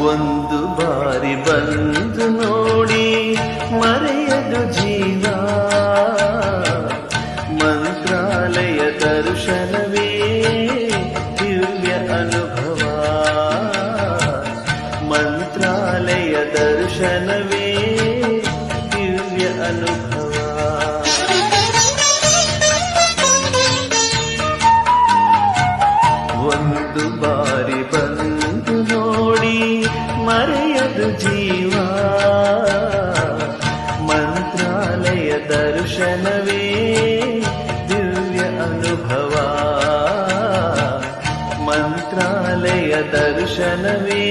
ಒಂದು ಬಾರಿ ಬಂದು ನೋಡಿ ಮರೆಯದು ಜೀವ. ಮಂತ್ರಾಲಯ ದರ್ಶನವೇ ದಿವ್ಯ ಅನುಭವ. ಮಂತ್ರಾಲಯ ದರ್ಶನವೇ ದಿವ್ಯ ಅನುಭವ. ಒಂದು ಬಾರಿ ಬಂದು ನೋಡಿ ಮರೆಯದು ಜೀವ. ಮಂತ್ರಾಲಯ ದರ್ಶನವೇ ದಿವ್ಯ ಅನುಭವ. ಮಂತ್ರಾಲಯ ದರ್ಶನವೇ